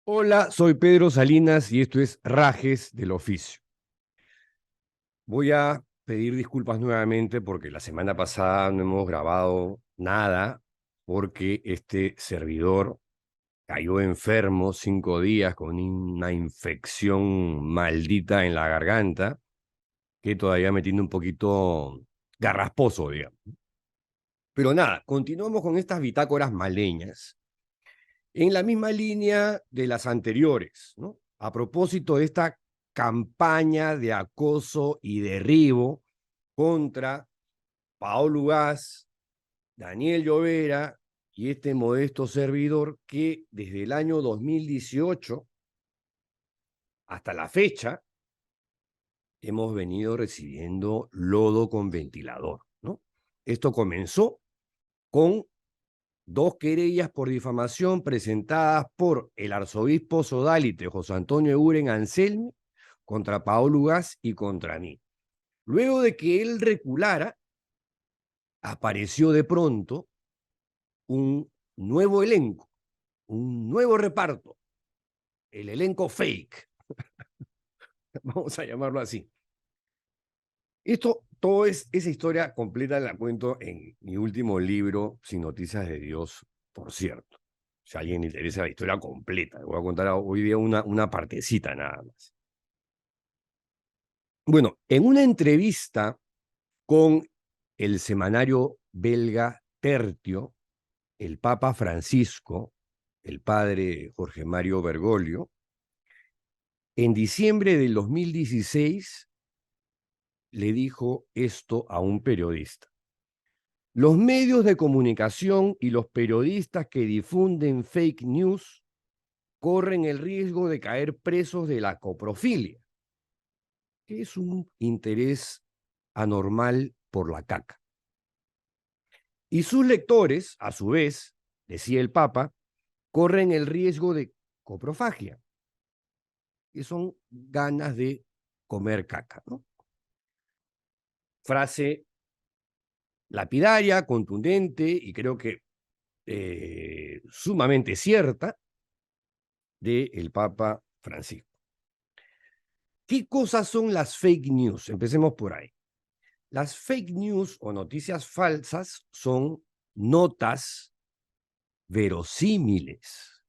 Hola, soy Pedro Salinas y esto es Rajes del Oficio. Voy a pedir disculpas nuevamente porque la semana pasada no hemos grabado nada porque este servidor cayó enfermo 5 días con una infección maldita en la garganta que todavía me tiene un poquito garrasposo, digamos. Pero nada, continuamos con estas bitácoras maleñas en la misma línea de las anteriores, ¿no? A propósito de esta campaña de acoso y derribo contra Paolo Ugaz, Daniel Llovera y este modesto servidor que desde el año 2018 hasta la fecha hemos venido recibiendo lodo con ventilador, ¿no? Esto comenzó con dos querellas por difamación presentadas por el arzobispo sodálite José Antonio Eguren Anselmi contra Paolo Ugaz y contra mí. Luego de que él reculara, apareció de pronto un nuevo elenco, un nuevo reparto, el elenco fake, vamos a llamarlo así. Esa historia completa la cuento en mi último libro, Sin Noticias de Dios, por cierto. Si a alguien le interesa la historia completa, le voy a contar hoy día una partecita nada más. Bueno, en una entrevista con el semanario belga Tertio, el Papa Francisco, el padre Jorge Mario Bergoglio, en diciembre del 2016 le dijo esto a un periodista. Los medios de comunicación y los periodistas que difunden fake news corren el riesgo de caer presos de la coprofilia, que es un interés anormal por la caca. Y sus lectores, a su vez, decía el Papa, corren el riesgo de coprofagia, que son ganas de comer caca, ¿no? Frase lapidaria, contundente y creo que sumamente cierta del Papa Francisco. ¿Qué cosas son las fake news? Empecemos por ahí. Las fake news o noticias falsas son notas verosímiles.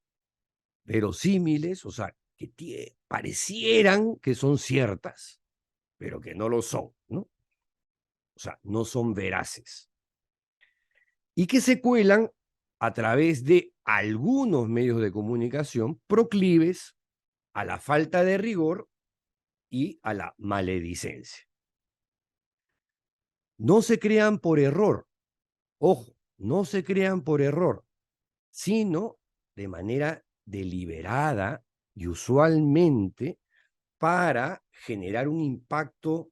Verosímiles, o sea, que parecieran que son ciertas, pero que no lo son, ¿no? O sea, no son veraces. Y que se cuelan a través de algunos medios de comunicación proclives a la falta de rigor y a la maledicencia. No se crean por error, ojo, no se crean por error, sino de manera deliberada y usualmente para generar un impacto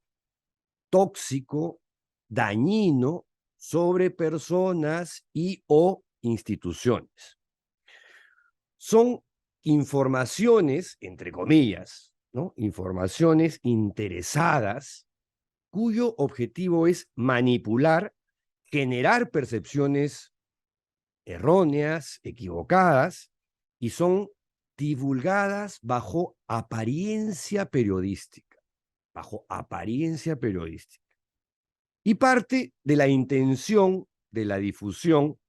tóxico, dañino sobre personas y o instituciones. Son informaciones, entre comillas, ¿no? Informaciones interesadas cuyo objetivo es manipular, generar percepciones erróneas, equivocadas, y son divulgadas bajo apariencia periodística, bajo apariencia periodística. Y parte de la intención de la difusión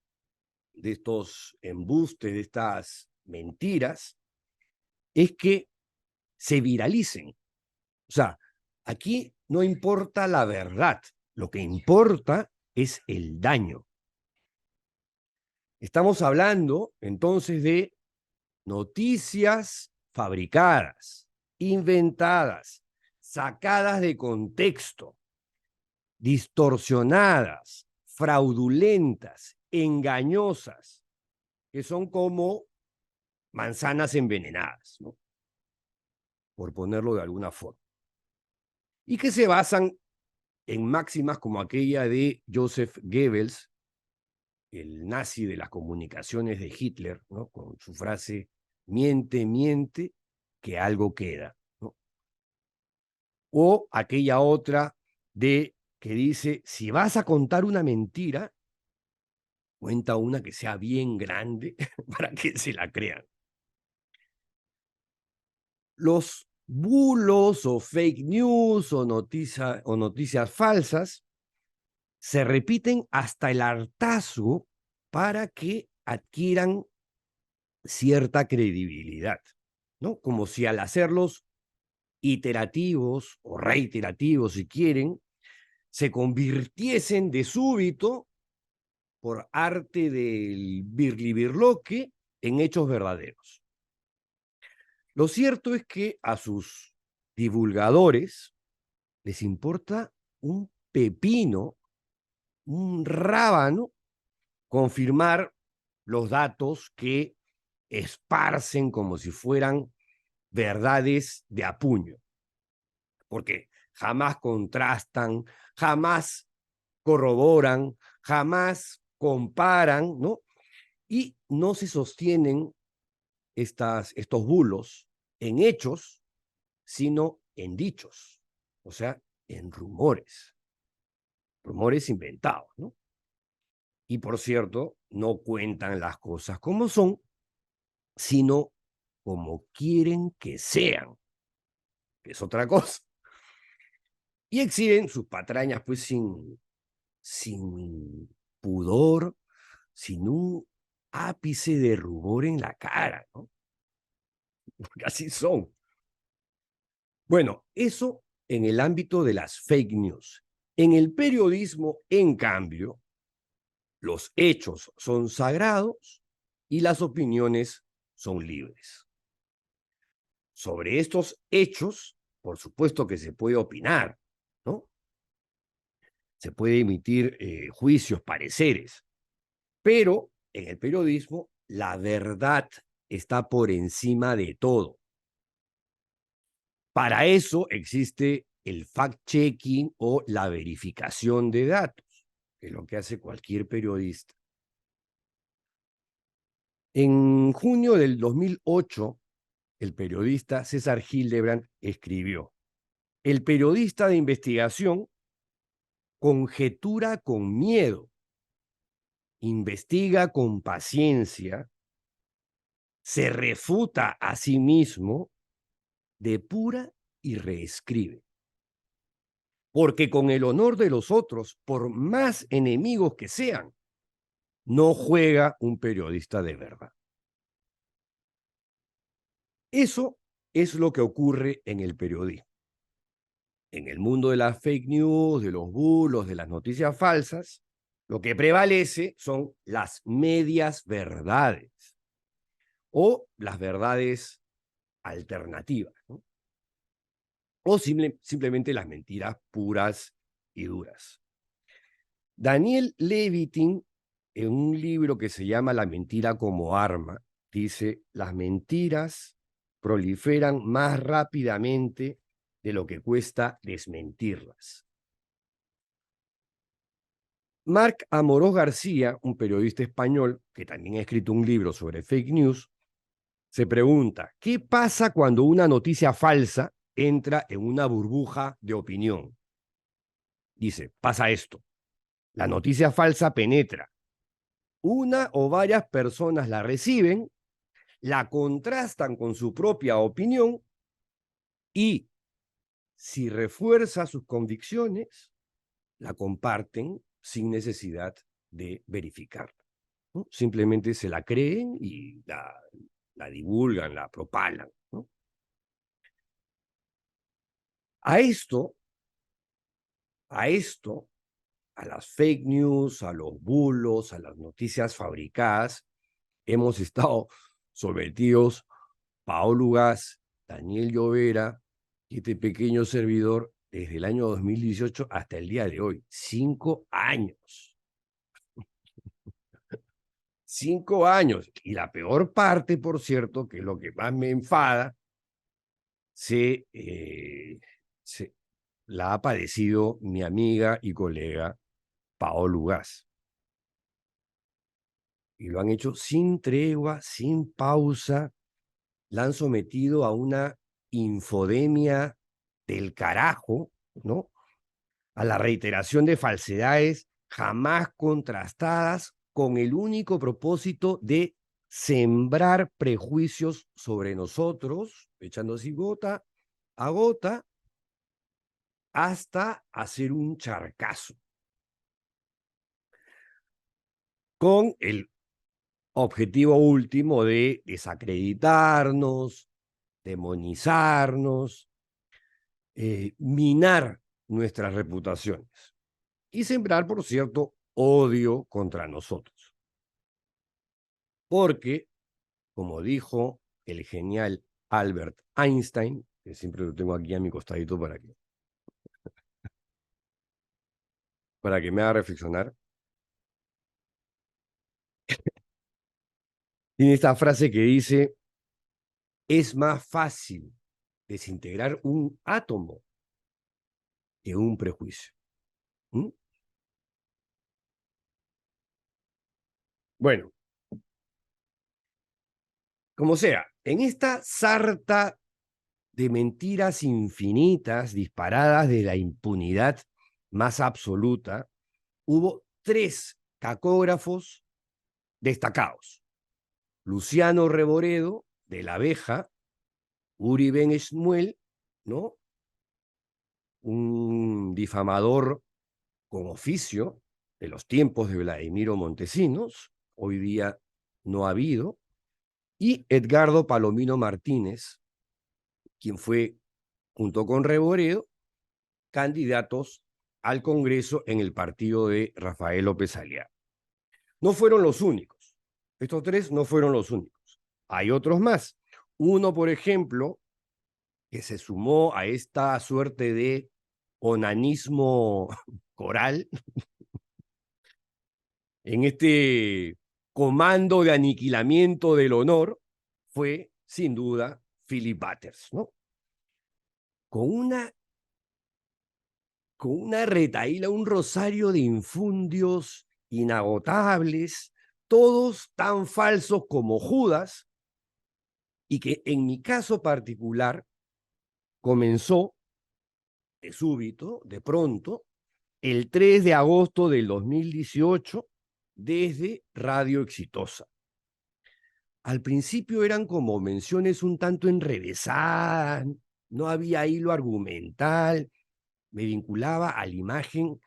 de estos embustes, de estas mentiras, es que se viralicen. O sea, aquí no importa la verdad, lo que importa es el daño. Estamos hablando entonces de noticias fabricadas, inventadas, sacadas de contexto, distorsionadas, fraudulentas, engañosas, que son como manzanas envenenadas, ¿no? Por ponerlo de alguna forma. Y que se basan en máximas como aquella de Joseph Goebbels, el nazi de las comunicaciones de Hitler, ¿no? Con su frase, miente, miente, que algo queda, ¿no? O aquella otra de que dice, si vas a contar una mentira, cuenta una que sea bien grande para que se la crean. Los bulos o fake news o noticias falsas se repiten hasta el hartazgo para que adquieran cierta credibilidad, ¿no? Como si al hacerlos iterativos o reiterativos, si quieren, se convirtiesen de súbito, por arte del birlibirloque, en hechos verdaderos. Lo cierto es que a sus divulgadores les importa un pepino, un rábano, confirmar los datos que esparcen como si fueran verdades de a puño, porque jamás contrastan, jamás corroboran, jamás comparan, ¿no? Y no se sostienen estos bulos en hechos, sino en dichos, o sea, en rumores inventados, ¿no? Y por cierto, no cuentan las cosas como son, sino como quieren que sean, que es otra cosa. Y exhiben sus patrañas, pues, sin pudor, sin un ápice de rubor en la cara, ¿no? Porque así son. Bueno, eso en el ámbito de las fake news. En el periodismo, en cambio, los hechos son sagrados y las opiniones son libres. Sobre estos hechos, por supuesto que se puede opinar, ¿no? Se puede emitir juicios, pareceres, pero en el periodismo la verdad está por encima de todo. Para eso existe el fact-checking o la verificación de datos, que es lo que hace cualquier periodista. En junio del 2008, el periodista César Hildebrand escribió: el periodista de investigación conjetura con miedo, investiga con paciencia, se refuta a sí mismo, depura y reescribe. Porque con el honor de los otros, por más enemigos que sean, no juega un periodista de verdad. Eso es lo que ocurre en el periodismo. En el mundo de las fake news, de los bulos, de las noticias falsas, lo que prevalece son las medias verdades o las verdades alternativas, ¿no? O simplemente las mentiras puras y duras. Daniel Levitin, en un libro que se llama La mentira como arma, dice: las mentiras proliferan más rápidamente de lo que cuesta desmentirlas. Marc Amorós García, un periodista español que también ha escrito un libro sobre fake news, se pregunta: ¿qué pasa cuando una noticia falsa entra en una burbuja de opinión? Dice: pasa esto. La noticia falsa penetra. Una o varias personas la reciben, la contrastan con su propia opinión y, si refuerza sus convicciones, la comparten sin necesidad de verificarla, ¿no? Simplemente se la creen y la divulgan, la propalan, ¿no? A esto, a las fake news, a los bulos, a las noticias fabricadas, hemos estado sometidos Paolo Ugaz, Daniel Llovera y este pequeño servidor desde el año 2018 hasta el día de hoy. 5 años. 5 años. Y la peor parte, por cierto, que es lo que más me enfada, la ha padecido mi amiga y colega Paolo Ugaz. Y lo han hecho sin tregua, sin pausa. La han sometido a una infodemia del carajo, ¿no? A la reiteración de falsedades jamás contrastadas con el único propósito de sembrar prejuicios sobre nosotros echando así gota a gota hasta hacer un charcazo, con el objetivo último de desacreditarnos, demonizarnos, minar nuestras reputaciones y sembrar, por cierto, odio contra nosotros. Porque, como dijo el genial Albert Einstein, que siempre lo tengo aquí a mi costadito para que me haga reflexionar, tiene esta frase que dice: es más fácil desintegrar un átomo que un prejuicio. ¿Mm? Bueno, como sea, en esta sarta de mentiras infinitas disparadas de la impunidad más absoluta, hubo 3 cacógrafos destacados: Luciano Reboredo, de La Abeja; Uri Ben Shmuel, ¿no?, un difamador con oficio de los tiempos de Vladimiro Montesinos, hoy día no ha habido; y Edgardo Palomino Martínez, quien fue, junto con Reboredo, candidatos al Congreso en el partido de Rafael López Aliaga. No fueron los únicos. Estos 3 no fueron los únicos. Hay otros más. Uno, por ejemplo, que se sumó a esta suerte de onanismo coral, en este comando de aniquilamiento del honor, fue, sin duda, Philip Butters, ¿no? Con una retahíla, un rosario de infundios inagotables, todos tan falsos como Judas, y que en mi caso particular comenzó de súbito, de pronto, el 3 de agosto del 2018, desde Radio Exitosa. Al principio eran como menciones un tanto enrevesadas, no había hilo argumental, me vinculaba a la imagen,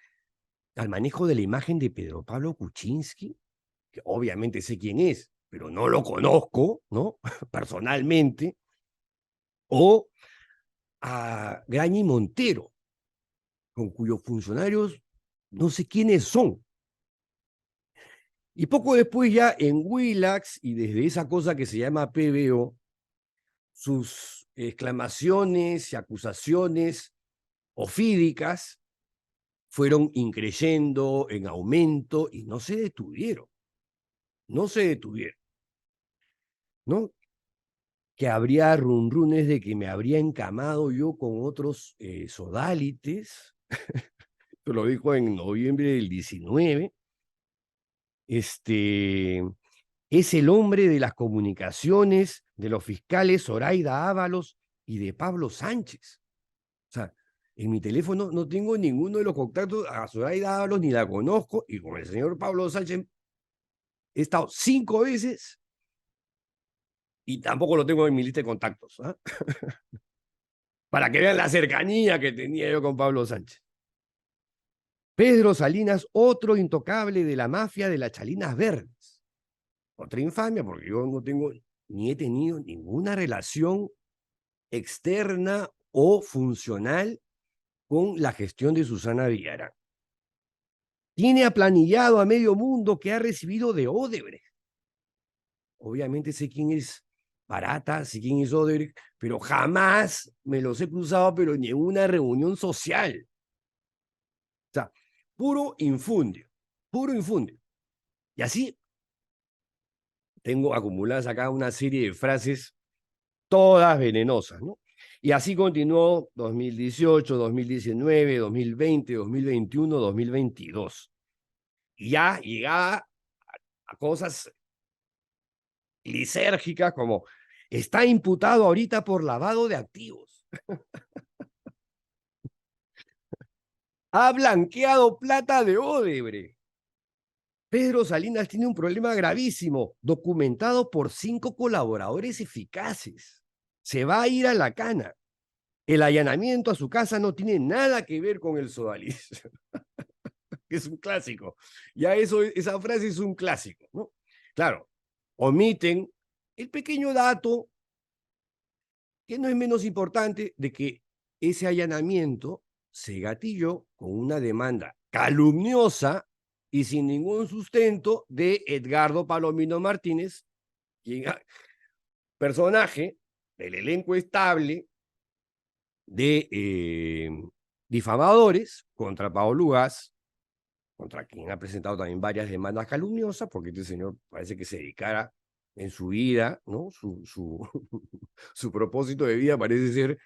al manejo de la imagen de Pedro Pablo Kuczynski, que obviamente sé quién es, pero no lo conozco, ¿no?, personalmente; o a Grañi Montero, con cuyos funcionarios no sé quiénes son. Y poco después, ya en Willax, y desde esa cosa que se llama PBO, sus exclamaciones y acusaciones ofídicas fueron increyendo, en aumento, y no se detuvieron. No se detuvieron, ¿no? Que habría runrunes de que me habría encamado yo con otros sodálites. Esto lo dijo en noviembre del 19. Es el hombre de las comunicaciones de los fiscales Zoraida Ábalos y de Pablo Sánchez. O sea, en mi teléfono no tengo ninguno de los contactos a Zoraida Ábalos, ni la conozco, y con el señor Pablo Sánchez he estado 5 veces y tampoco lo tengo en mi lista de contactos, ¿eh? Para que vean la cercanía que tenía yo con Pablo Sánchez. Pedro Salinas, otro intocable de la mafia de las Chalinas Verdes. Otra infamia, porque yo no tengo ni he tenido ninguna relación externa o funcional con la gestión de Susana Villarán. Tiene aplanillado a medio mundo que ha recibido de Odebrecht. Obviamente sé quién es Barata, sé quién es Odebrecht, pero jamás me los he cruzado, pero ni en una reunión social. O sea, puro infundio, puro infundio. Y así tengo acumuladas acá una serie de frases, todas venenosas, ¿no? Y así continuó 2018, 2019, 2020, 2021, 2022. Y ya llegaba a cosas lisérgicas como: está imputado ahorita por lavado de activos, ha blanqueado plata de Odebrecht. Pedro Salinas tiene un problema gravísimo, documentado por 5 colaboradores eficaces. se va a ir a la cana. El allanamiento a su casa no tiene nada que ver con el sodalicio. Es un clásico. Ya esa frase es un clásico, ¿no? Claro, omiten el pequeño dato, que no es menos importante, de que ese allanamiento se gatilló con una demanda calumniosa y sin ningún sustento de Edgardo Palomino Martínez, quien, personaje del elenco estable de difamadores contra Paolo Ugaz, contra quien ha presentado también varias demandas calumniosas, porque este señor parece que se dedicara en su vida, ¿no? Su propósito de vida parece ser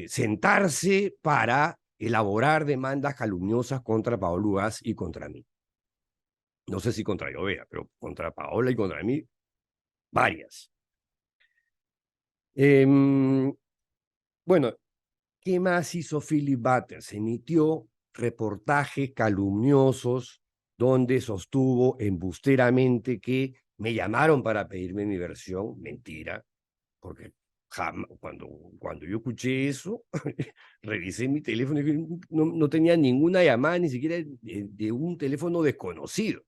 sentarse para elaborar demandas calumniosas contra Paolo Ugaz y contra mí. No sé si contra Llovea, pero contra Paola y contra mí, varias. Bueno, ¿qué más hizo Philip Butters? Emitió reportajes calumniosos donde sostuvo embusteramente que me llamaron para pedirme mi versión. Mentira, porque cuando yo escuché eso, revisé mi teléfono y no tenía ninguna llamada, ni siquiera de un teléfono desconocido.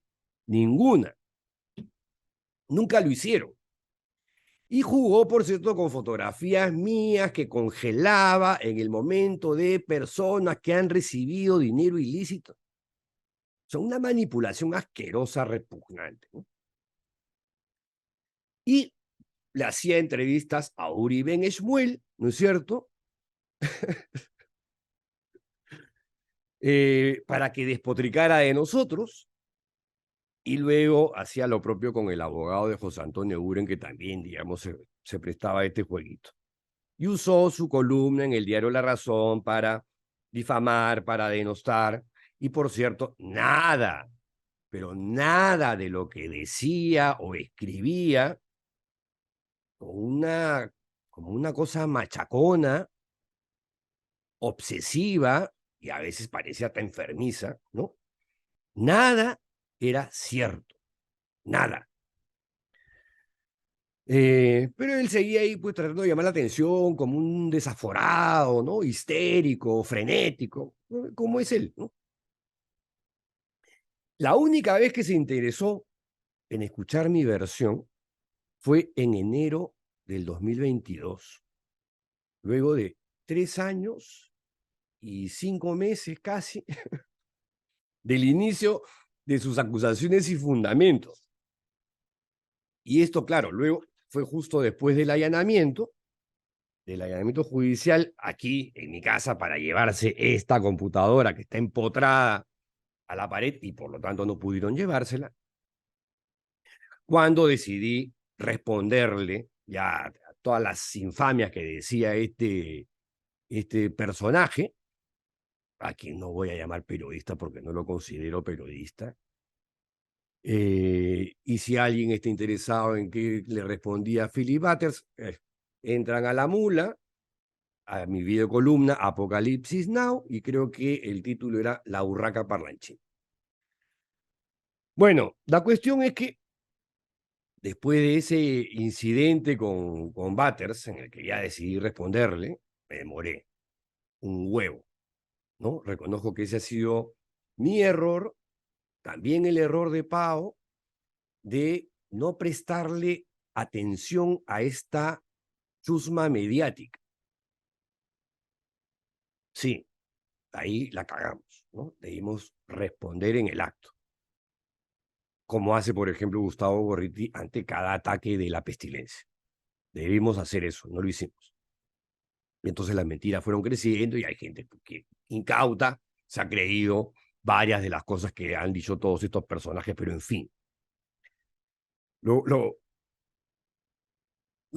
Ninguna. Nunca lo hicieron. Y jugó, por cierto, con fotografías mías que congelaba en el momento de personas que han recibido dinero ilícito. Son una manipulación asquerosa, repugnante, ¿no? Y le hacía entrevistas a Uri Ben Shmuel, ¿no es cierto? Para que despotricara de nosotros. Y luego hacía lo propio con el abogado de José Antonio Uren, que también, digamos, se prestaba a este jueguito. Y usó su columna en el diario La Razón para difamar, para denostar. Y por cierto, nada, pero nada de lo que decía o escribía como una cosa machacona, obsesiva, y a veces parecía hasta enfermiza, ¿no? Nada era cierto, nada. Pero él seguía ahí pues tratando de llamar la atención como un desaforado, ¿no? Histérico, frenético, ¿no? Como es él, ¿no? La única vez que se interesó en escuchar mi versión fue en enero del 2022, luego de 3 años y 5 meses casi del inicio de sus acusaciones y fundamentos. Y esto, claro, luego fue justo después del allanamiento judicial aquí en mi casa para llevarse esta computadora que está empotrada a la pared y por lo tanto no pudieron llevársela, cuando decidí responderle ya a todas las infamias que decía este personaje, a quien no voy a llamar periodista porque no lo considero periodista. Y si alguien está interesado en qué le respondía a Philip Butters, entran a la mula, a mi videocolumna Apocalipsis Now, y creo que el título era La Urraca Parlanchín. Bueno, la cuestión es que después de ese incidente con Butters, en el que ya decidí responderle, me demoré un huevo, ¿no? Reconozco que ese ha sido mi error, también el error de Pau, de no prestarle atención a esta chusma mediática. Sí, ahí la cagamos, ¿no? Debimos responder en el acto, como hace, por ejemplo, Gustavo Gorriti ante cada ataque de la pestilencia. Debimos hacer eso, no lo hicimos. Y entonces las mentiras fueron creciendo y hay gente que incauta se ha creído varias de las cosas que han dicho todos estos personajes, pero en fin. No voy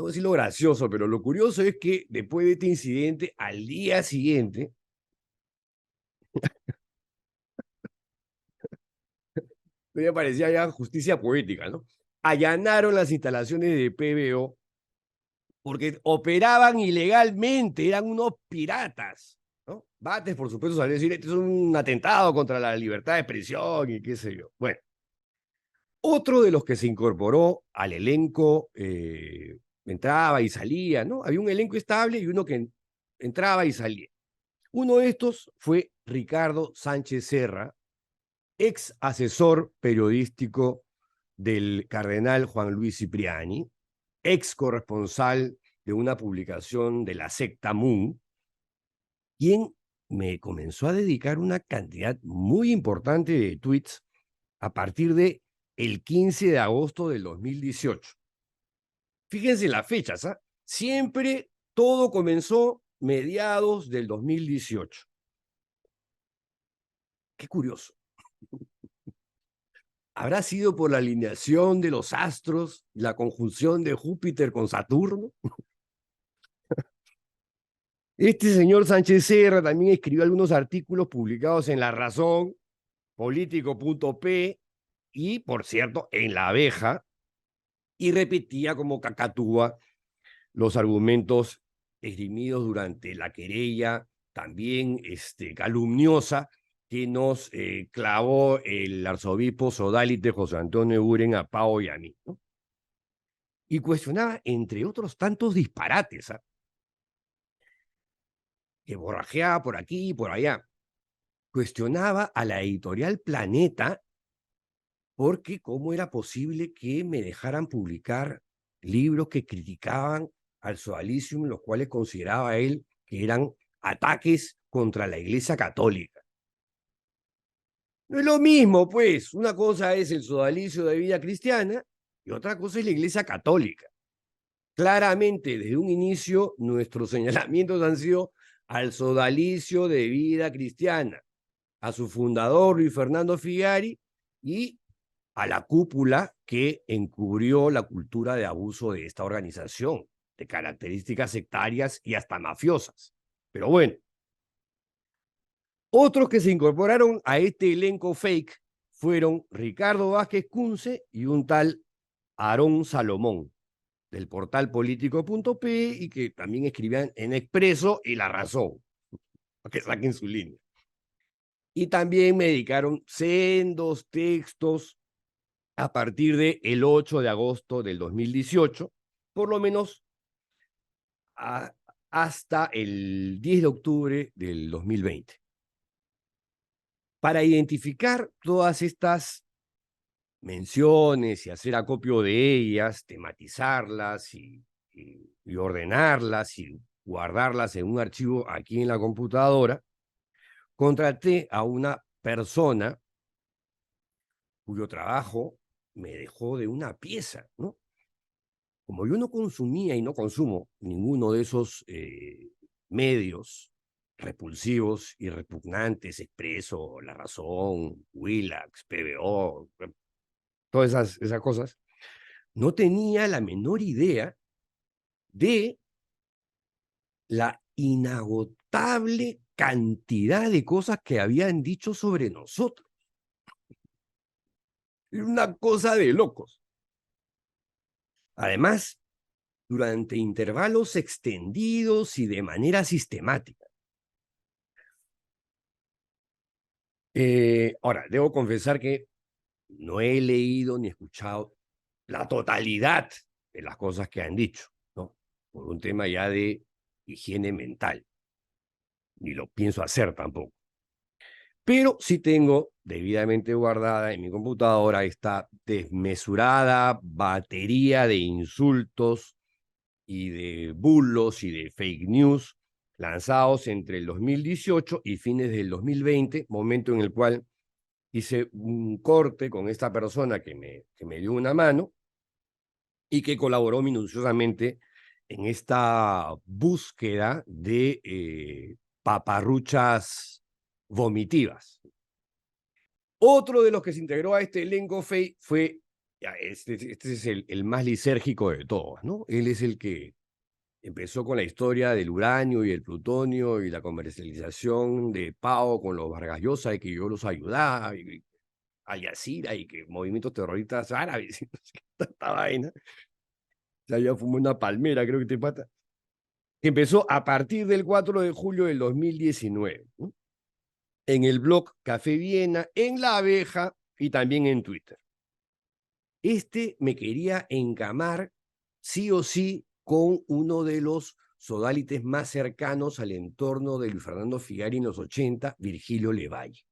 a decir lo gracioso, pero lo curioso es que después de este incidente, al día siguiente, me parecía ya justicia poética, ¿no? Allanaron las instalaciones de PBO porque operaban ilegalmente, eran unos piratas, ¿no? Bates, por supuesto, salió a decir, esto es un atentado contra la libertad de expresión y qué sé yo. Bueno, otro de los que se incorporó al elenco entraba y salía, ¿no? Había un elenco estable y uno que entraba y salía. Uno de estos fue Ricardo Sánchez Serra, ex asesor periodístico del cardenal Juan Luis Cipriani, ex corresponsal de una publicación de la secta Moon, quien me comenzó a dedicar una cantidad muy importante de tweets a partir de el 15 de agosto del 2018. Fíjense las fechas, ¿ah? Siempre todo comenzó mediados del 2018. Qué curioso. ¿Habrá sido por la alineación de los astros, la conjunción de Júpiter con Saturno? Este señor Sánchez Serra también escribió algunos artículos publicados en La Razón, Político.p y, por cierto, en La Abeja, y repetía como cacatúa los argumentos esgrimidos durante la querella también calumniosa que nos clavó el arzobispo sodálite José Antonio Eguren a Pao y a mí, ¿no? Y cuestionaba, entre otros tantos disparates, ¿eh? Que borrajeaba por aquí y por allá. Cuestionaba a la editorial Planeta porque cómo era posible que me dejaran publicar libros que criticaban al sodalicium, los cuales consideraba él que eran ataques contra la Iglesia Católica. No es lo mismo, pues. Una cosa es el sodalicio de vida cristiana y otra cosa es la Iglesia Católica. Claramente, desde un inicio, nuestros señalamientos han sido al sodalicio de vida cristiana, a su fundador Luis Fernando Figari y a la cúpula que encubrió la cultura de abuso de esta organización, de características sectarias y hasta mafiosas. Pero bueno, otros que se incorporaron a este elenco fake fueron Ricardo Vázquez Kunze y un tal Aarón Salomón, del portal político.p y que también escribían en Expreso y La Razón, para que saquen su línea. Y también me dedicaron sendos textos a partir del 8 de agosto del 2018, por lo menos hasta el 10 de octubre del 2020. Para identificar todas estas menciones y hacer acopio de ellas, tematizarlas y ordenarlas y guardarlas en un archivo aquí en la computadora, contraté a una persona cuyo trabajo me dejó de una pieza, ¿no? Como yo no consumía y no consumo ninguno de esos medios repulsivos y repugnantes, Expreso, La Razón, Willax, PBO, todas esas cosas, no tenía la menor idea de la inagotable cantidad de cosas que habían dicho sobre nosotros. Era una cosa de locos. Además, durante intervalos extendidos y de manera sistemática. Ahora, debo confesar que no he leído ni escuchado la totalidad de las cosas que han dicho, ¿no? Por un tema ya de higiene mental. Ni lo pienso hacer tampoco. Pero sí tengo debidamente guardada en mi computadora esta desmesurada batería de insultos y de bulos y de fake news lanzados entre el 2018 y fines del 2020, momento en el cual hice un corte con esta persona que me dio una mano y que colaboró minuciosamente en esta búsqueda de paparruchas vomitivas. Otro de los que se integró a este elenco fake fue, este es el más lisérgico de todos, ¿no? Él es el que empezó con la historia del uranio y el plutonio y la comercialización de Pao con los Vargas Llosa y que yo los ayudaba, y Al Jazeera y que movimientos terroristas árabes, y no sé qué tanta vaina. Ya había fumado una palmera, creo que te pata. Que empezó a partir del 4 de julio del 2019, ¿no? En el blog Café Viena, en La Abeja y también en Twitter. Este me quería encamar sí o sí con uno de los sodálites más cercanos al entorno de Luis Fernando Figari en los 80, Virgilio Levalle,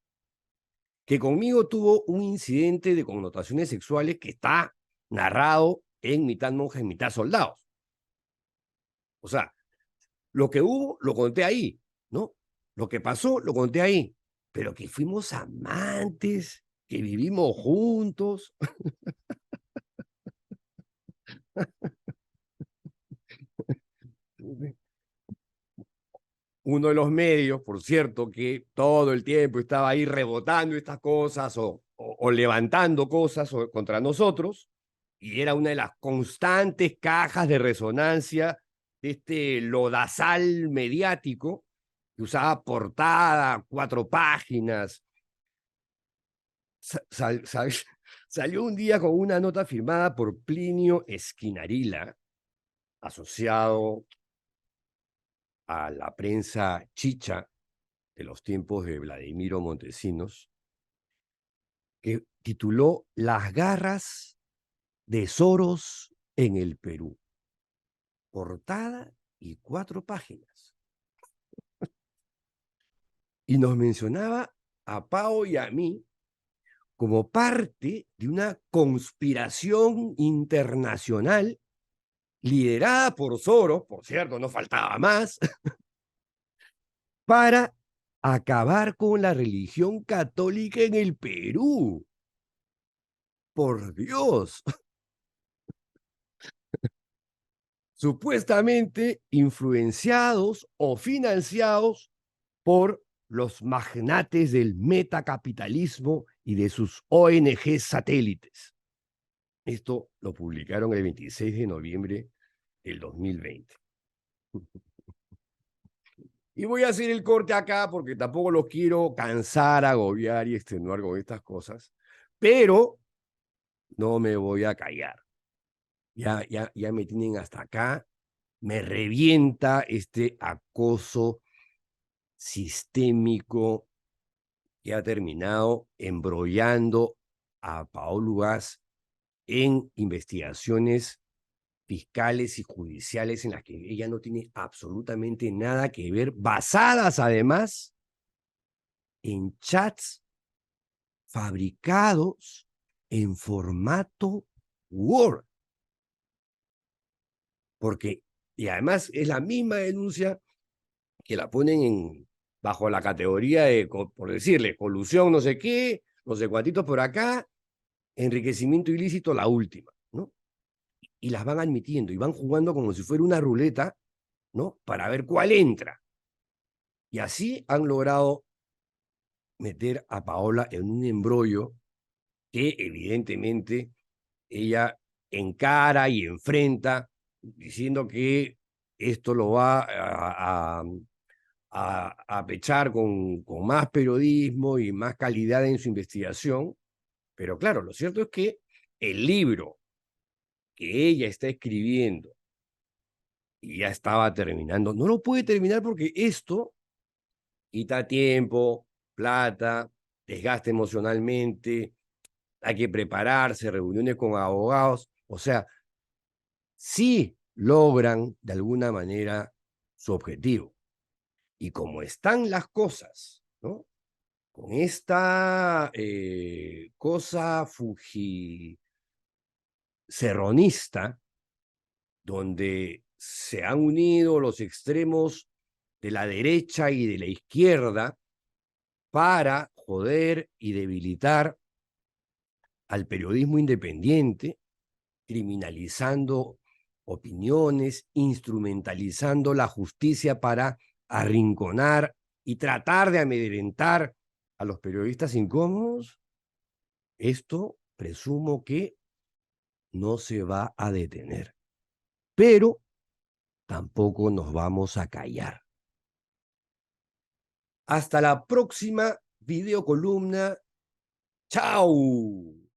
que conmigo tuvo un incidente de connotaciones sexuales que está narrado en Mitad Monjes, Mitad Soldados. O sea, lo que hubo, lo conté ahí, ¿no? Lo que pasó, lo conté ahí. Pero que fuimos amantes, que vivimos juntos. Uno de los medios, por cierto, que todo el tiempo estaba ahí rebotando estas cosas o levantando cosas contra nosotros, y era una de las constantes cajas de resonancia de este lodazal mediático que usaba portada, 4 páginas. Salió un día con una nota firmada por Plinio Esquinarila, asociado a la prensa chicha de los tiempos de Vladimiro Montesinos, que tituló Las garras de Soros en el Perú. Portada y 4 páginas. Y nos mencionaba a Pao y a mí como parte de una conspiración internacional liderada por Soros, por cierto, no faltaba más, para acabar con la religión católica en el Perú. Por Dios. Supuestamente influenciados o financiados por los magnates del metacapitalismo y de sus ONG satélites. Esto lo publicaron el 26 de noviembre del 2020. Y voy a hacer el corte acá porque tampoco los quiero cansar, agobiar y extenuar con estas cosas, pero no me voy a callar. Ya me tienen hasta acá, me revienta este acoso sistémico que ha terminado embrollando a Paolo Vaz en investigaciones fiscales y judiciales en las que ella no tiene absolutamente nada que ver, basadas además en chats fabricados en formato Word. Porque, y además es la misma denuncia que la ponen bajo la categoría de, por decirle, colusión no sé qué, no sé cuantitos por acá, enriquecimiento ilícito la última, ¿no? Y las van admitiendo y van jugando como si fuera una ruleta, ¿no? Para ver cuál entra. Y así han logrado meter a Paola en un embrollo que evidentemente ella encara y enfrenta diciendo que esto lo va a pechar con más periodismo y más calidad en su investigación. Pero claro, lo cierto es que el libro que ella está escribiendo y ya estaba terminando, no lo puede terminar porque esto quita tiempo, plata, desgaste emocionalmente, hay que prepararse, reuniones con abogados, o sea, sí logran de alguna manera su objetivo. Y como están las cosas, ¿no? Con esta cosa fujicerronista, donde se han unido los extremos de la derecha y de la izquierda para joder y debilitar al periodismo independiente, criminalizando opiniones, instrumentalizando la justicia para arrinconar y tratar de amedrentar a los periodistas incómodos. Esto presumo que no se va a detener, pero tampoco nos vamos a callar. Hasta la próxima videocolumna. ¡Chao!